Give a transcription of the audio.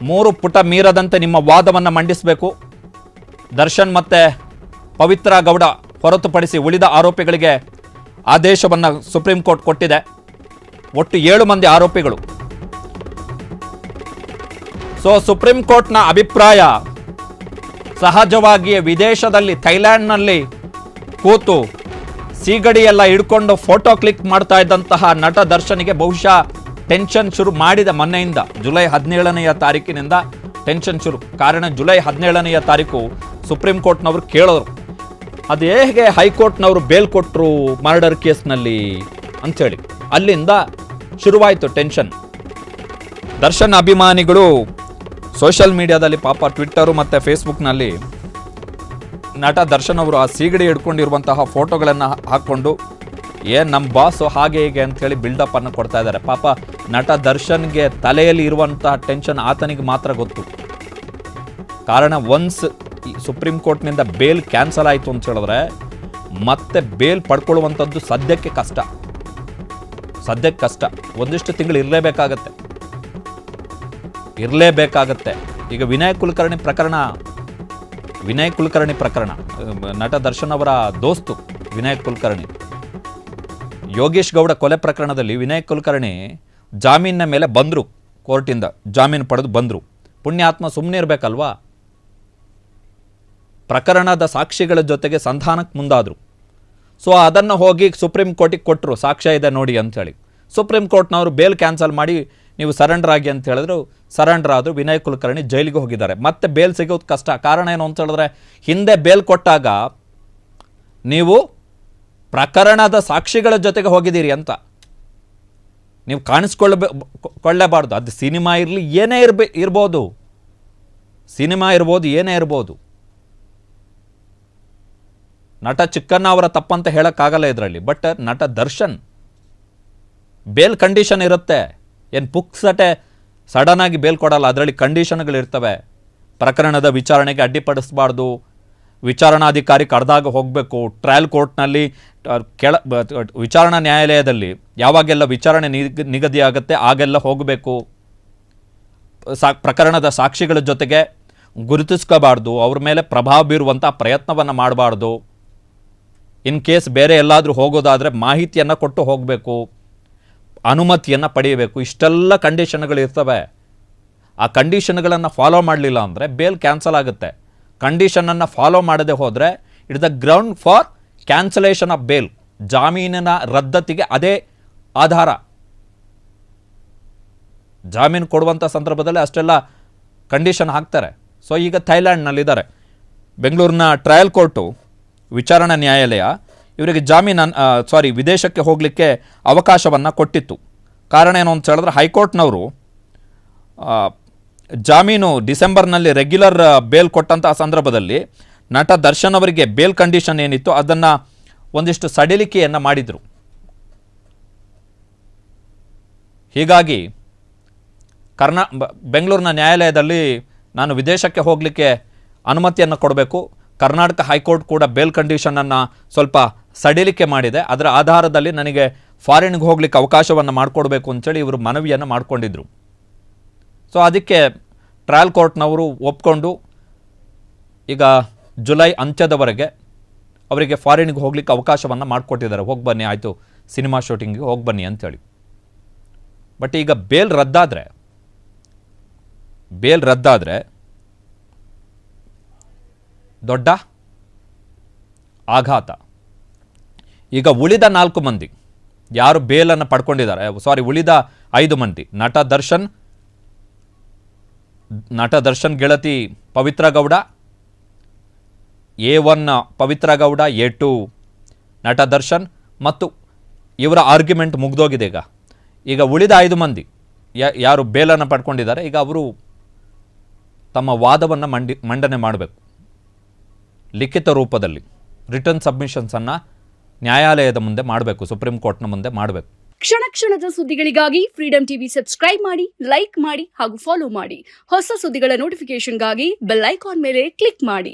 3 ಪುಟ ಮೀರದಂತೆ ನಿಮ್ಮ ವಾದವನ್ನು ಮಂಡಿಸಬೇಕು. ದರ್ಶನ್ ಮತ್ತೆ ಪವಿತ್ರ ಗೌಡ ಹೊರತುಪಡಿಸಿ ಉಳಿದ ಆರೋಪಿಗಳಿಗೆ ಆದೇಶವನ್ನು ಸುಪ್ರೀಂ ಕೋರ್ಟ್ ಕೊಟ್ಟಿದೆ. ಒಟ್ಟು 7 ಮಂದಿ ಆರೋಪಿಗಳು. ಸೊ ಸುಪ್ರೀಂ ಕೋರ್ಟ್ನ ಅಭಿಪ್ರಾಯ, ಸಹಜವಾಗಿ ವಿದೇಶದಲ್ಲಿ ಥೈಲ್ಯಾಂಡ್ನಲ್ಲಿ ಕೂತು ಸೀಗಡಿಯೆಲ್ಲ ಹಿಡ್ಕೊಂಡು ಫೋಟೋ ಕ್ಲಿಕ್ ಮಾಡ್ತಾ ಇದ್ದಂತಹ ನಟ ದರ್ಶನ್ಗೆ ಬಹುಶಃ ಟೆನ್ಷನ್ ಶುರು ಮಾಡಿದ ಮೊನ್ನೆಯಿಂದ. ಜುಲೈ 17ನೆಯ ತಾರೀಕಿನಿಂದ ಟೆನ್ಷನ್ ಶುರು. ಕಾರಣ ಜುಲೈ 17ನೆಯ ತಾರೀಕು ಸುಪ್ರೀಂ ಕೋರ್ಟ್ನವರು ಕೇಳೋರು, ಅದು ಹೇಗೆ ಹೈಕೋರ್ಟ್ನವರು ಬೇಲ್ ಕೊಟ್ಟರು ಮರ್ಡರ್ ಕೇಸ್ನಲ್ಲಿ ಅಂಥೇಳಿ. ಅಲ್ಲಿಂದ ಶುರುವಾಯಿತು ಟೆನ್ಷನ್. ದರ್ಶನ್ ಅಭಿಮಾನಿಗಳು ಸೋಷಿಯಲ್ ಮೀಡಿಯಾದಲ್ಲಿ ಪಾಪ ಟ್ವಿಟ್ಟರು ಮತ್ತು ಫೇಸ್ಬುಕ್ನಲ್ಲಿ ನಟ ದರ್ಶನ್ ಅವರು ಆ ಸೀಗಡಿ ಹಿಡ್ಕೊಂಡಿರುವಂತಹ ಫೋಟೋಗಳನ್ನು ಹಾಕ್ಕೊಂಡು ನಮ್ಮ ಬಾಸು ಹಾಗೆ ಹೀಗೆ ಅಂಥೇಳಿ ಬಿಲ್ಡಪ್ಪನ್ನು ಕೊಡ್ತಾ ಇದ್ದಾರೆ. ಪಾಪ ನಟ ದರ್ಶನ್ಗೆ ತಲೆಯಲ್ಲಿ ಇರುವಂತಹ ಟೆನ್ಷನ್ ಆತನಿಗೆ ಮಾತ್ರ ಗೊತ್ತು. ಕಾರಣ ಒನ್ಸ್ ಸುಪ್ರೀಂ ಕೋರ್ಟ್ನಿಂದ ಬೇಲ್ ಕ್ಯಾನ್ಸಲ್ ಆಯಿತು ಅಂತ ಹೇಳಿದ್ರೆ ಮತ್ತೆ ಬೇಲ್ ಪಡ್ಕೊಳ್ಳುವಂಥದ್ದು ಸದ್ಯಕ್ಕೆ ಕಷ್ಟ. ಒಂದಿಷ್ಟು ತಿಂಗಳು ಇರಲೇಬೇಕಾಗತ್ತೆ. ಈಗ ವಿನಯ್ ಕುಲಕರ್ಣಿ ಪ್ರಕರಣ, ನಟ ದರ್ಶನ್ ಅವರ ದೋಸ್ತು ವಿನಯ್ ಕುಲಕರ್ಣಿ, ಯೋಗೇಶ್ ಗೌಡ ಕೊಲೆ ಪ್ರಕರಣದಲ್ಲಿ ವಿನಯ್ ಕುಲಕರ್ಣಿ ಜಾಮೀನಿನ ಮೇಲೆ ಬಂದರು, ಕೋರ್ಟಿಂದ ಜಾಮೀನು ಪಡೆದು ಬಂದರು. ಪುಣ್ಯಾತ್ಮ ಸುಮ್ಮನೆ ಇರಬೇಕಲ್ವಾ? ಪ್ರಕರಣದ ಸಾಕ್ಷಿಗಳ ಜೊತೆಗೆ ಸಂಧಾನಕ್ಕೆ ಮುಂದಾದರು. ಸೊ ಅದನ್ನು ಹೋಗಿ ಸುಪ್ರೀಂ ಕೋರ್ಟಿಗೆ ಕೊಟ್ಟರು, ಸಾಕ್ಷ್ಯ ಇದೆ ನೋಡಿ ಅಂಥೇಳಿ. ಸುಪ್ರೀಂ ಕೋರ್ಟ್ನವರು ಬೇಲ್ ಕ್ಯಾನ್ಸಲ್ ಮಾಡಿ ನೀವು ಸರೆಂಡರ್ ಆಗಿ ಅಂತ ಹೇಳಿದ್ರು. ಸರೆಂಡರ್ ಆದರೂ ವಿನಯ್ ಕುಲಕರ್ಣಿ ಜೈಲಿಗೆ ಹೋಗಿದ್ದಾರೆ. ಮತ್ತೆ ಬೇಲ್ ಸಿಗೋದು ಕಷ್ಟ. ಕಾರಣ ಏನು ಅಂತ ಹೇಳಿದ್ರೆ, ಹಿಂದೆ ಬೇಲ್ ಕೊಟ್ಟಾಗ ನೀವು ಪ್ರಕರಣದ ಸಾಕ್ಷಿಗಳ ಜೊತೆಗೆ ಹೋಗಿದ್ದೀರಿ ಅಂತ. ನೀವು ಕಾಣಿಸ್ಕೊಳ್ಳೇಬಾರ್ದು. ಅದು ಸಿನಿಮಾ ಇರಲಿ, ಏನೇ ಇರ್ಬೋದು, ಏನೇ ಇರ್ಬೋದು. ನಟ ಚಿಕ್ಕಣ್ಣ ಅವರ ತಪ್ಪಂತ ಹೇಳೋಕ್ಕಾಗಲ್ಲ ಇದರಲ್ಲಿ. ಬಟ್ ನಟ ದರ್ಶನ್ ಬೇಲ್ ಕಂಡೀಷನ್ ಇರುತ್ತೆ. ಏನು ಪುಕ್ಸಟೆ ಸಡನ್ ಆಗಿ ಬೇಲ್ ಕೊಡಲ್ಲ. ಅದರಲ್ಲಿ ಕಂಡೀಷನ್ಗಳಿರ್ತವೆ. ಪ್ರಕರಣದ ವಿಚಾರಣೆಗೆ ಅಡ್ಡಿಪಡಿಸಬಾರ್ದು, ವಿಚಾರಣಾಧಿಕಾರಿ ಕರೆದಾಗ ಹೋಗಬೇಕು, ಟ್ರಯಲ್ ಕೋರ್ಟ್ನಲ್ಲಿ ವಿಚಾರಣಾ ನ್ಯಾಯಾಲಯದಲ್ಲಿ ಯಾವಾಗೆಲ್ಲ ವಿಚಾರಣೆ ನಿಗದಿಯಾಗುತ್ತೆ ಆಗೆಲ್ಲ ಹೋಗಬೇಕು. ಪ್ರಕರಣದ ಸಾಕ್ಷಿಗಳ ಜೊತೆಗೆ ಗುರುತಿಸ್ಕೋಬಾರ್ದು, ಅವ್ರ ಮೇಲೆ ಪ್ರಭಾವ ಬೀರುವಂಥ ಪ್ರಯತ್ನವನ್ನು ಮಾಡಬಾರ್ದು. ಇನ್ ಕೇಸ್ ಬೇರೆ ಎಲ್ಲಾದರೂ ಹೋಗೋದಾದರೆ ಮಾಹಿತಿಯನ್ನು ಕೊಟ್ಟು ಹೋಗಬೇಕು, ಅನುಮತಿಯನ್ನು ಪಡೆಯಬೇಕು. ಇಷ್ಟೆಲ್ಲ ಕಂಡೀಷನ್ಗಳು ಇರ್ತವೆ. ಆ ಕಂಡೀಷನ್ಗಳನ್ನು ಫಾಲೋ ಮಾಡಲಿಲ್ಲ ಅಂದರೆ ಬೇಲ್ ಕ್ಯಾನ್ಸಲ್ ಆಗುತ್ತೆ. ಕಂಡೀಷನನ್ನು ಫಾಲೋ ಮಾಡದೆ ಹೋದರೆ it the ground for cancellation of bail. ಜಾಮೀನಿನ ರದ್ದತಿಗೆ ಅದೇ ಆಧಾರ. ಜಾಮೀನು ಕೊಡುವಂಥ ಸಂದರ್ಭದಲ್ಲಿ ಅಷ್ಟೆಲ್ಲ ಕಂಡೀಷನ್ ಹಾಕ್ತಾರೆ. ಸೊ ಈಗ ಥೈಲ್ಯಾಂಡ್ನಲ್ಲಿದ್ದಾರೆ. ಬೆಂಗಳೂರಿನ ಟ್ರಯಲ್ ಕೋರ್ಟು, ವಿಚಾರಣಾ ನ್ಯಾಯಾಲಯ ಇವರಿಗೆ ವಿದೇಶಕ್ಕೆ ಹೋಗಲಿಕ್ಕೆ ಅವಕಾಶವನ್ನು ಕೊಟ್ಟಿತ್ತು. ಕಾರಣ ಏನು ಅಂತ ಹೇಳಿದ್ರೆ, ಹೈಕೋರ್ಟ್ನವರು ಜಾಮೀನು ಡಿಸೆಂಬರ್ನಲ್ಲಿ ರೆಗ್ಯುಲರ್ ಬೇಲ್ ಕೊಟ್ಟಂತಹ ಸಂದರ್ಭದಲ್ಲಿ ನಟ ದರ್ಶನ್ ಅವರಿಗೆ ಬೇಲ್ ಕಂಡೀಷನ್ ಏನಿತ್ತು ಅದನ್ನು ಒಂದಿಷ್ಟು ಸಡಿಲಿಕೆಯನ್ನು ಮಾಡಿದರು. ಹೀಗಾಗಿ ಬೆಂಗಳೂರಿನ ನ್ಯಾಯಾಲಯದಲ್ಲಿ ನಾನು ವಿದೇಶಕ್ಕೆ ಹೋಗಲಿಕ್ಕೆ ಅನುಮತಿಯನ್ನು ಕೊಡಬೇಕು, ಕರ್ನಾಟಕ ಹೈಕೋರ್ಟ್ ಕೂಡ ಬೇಲ್ ಕಂಡೀಷನನ್ನು ಸ್ವಲ್ಪ ಸಡಿಲಿಕೆ ಮಾಡಿದೆ, ಅದರ ಆಧಾರದಲ್ಲಿ ನನಗೆ ಫಾರಿನ್ಗೆ ಹೋಗ್ಲಿಕ್ಕೆ ಅವಕಾಶವನ್ನು ಮಾಡಿಕೊಡ್ಬೇಕು ಅಂತೇಳಿ ಇವರು ಮನವಿಯನ್ನು ಮಾಡಿಕೊಂಡಿದ್ರು. ಸೊ ಅದಕ್ಕೆ ಟ್ರಯಲ್ ಕೋರ್ಟ್ನವರು ಒಪ್ಕೊಂಡು ಈಗ ಜುಲೈ ಅಂತ್ಯದವರೆಗೆ ಅವರಿಗೆ ಫಾರಿನ್ಗೆ ಹೋಗ್ಲಿಕ್ಕೆ ಅವಕಾಶವನ್ನು ಮಾಡಿಕೊಟ್ಟಿದ್ದಾರೆ. ಹೋಗಿ ಬನ್ನಿ, ಆಯಿತು ಸಿನಿಮಾ ಶೂಟಿಂಗಿಗೆ ಹೋಗಿ ಬನ್ನಿ ಅಂಥೇಳಿ. ಬಟ್ ಈಗ ಬೇಲ್ ರದ್ದಾದರೆ ದೊಡ್ಡ ಆಘಾತ. ಈಗ ಉಳಿದ 4 ಮಂದಿ ಯಾರು ಬೇಲನ್ನು ಪಡ್ಕೊಂಡಿದ್ದಾರೆ, ಉಳಿದ 5 ಮಂದಿ, ನಟ ದರ್ಶನ್ ಗೆಳತಿ ಪವಿತ್ರ ಗೌಡ, A1 ಪವಿತ್ರ ಗೌಡ, A2 ನಟ ದರ್ಶನ್, ಮತ್ತು ಇವರ ಆರ್ಗ್ಯುಮೆಂಟ್ ಮುಗ್ದೋಗಿದೆ. ಈಗ ಉಳಿದ 5 ಮಂದಿ ಯಾರು ಬೇಲನ್ನು ಪಡ್ಕೊಂಡಿದ್ದಾರೆ, ಈಗ ಅವರು ತಮ್ಮ ವಾದವನ್ನು ಮಂಡನೆ ಮಾಡಬೇಕು. ಲಿಖಿತ ರೂಪದಲ್ಲಿ ರಿಟರ್ನ್ ಸಬ್ಮಿಷನ್ಸನ್ನು ನ್ಯಾಯಾಲಯದ ಮುಂದೆ ಮಾಡಬೇಕು, ಸುಪ್ರೀಂ ಕೋರ್ಟ್ನ ಮುಂದೆ ಮಾಡಬೇಕು. ಕ್ಷಣ ಕ್ಷಣದ ಸುದ್ದಿಗಳಿಗಾಗಿ ಫ್ರೀಡಂ ಟಿವಿ ಸಬ್ಸ್ಕ್ರೈಬ್ ಮಾಡಿ, ಲೈಕ್ ಮಾಡಿ ಹಾಗೂ ಫಾಲೋ ಮಾಡಿ. ಹೊಸ ಸುದ್ದಿಗಳ ನೋಟಿಫಿಕೇಶನ್ಗಾಗಿ ಬೆಲ್ ಐಕಾನ್ ಮೇಲೆ ಕ್ಲಿಕ್ ಮಾಡಿ.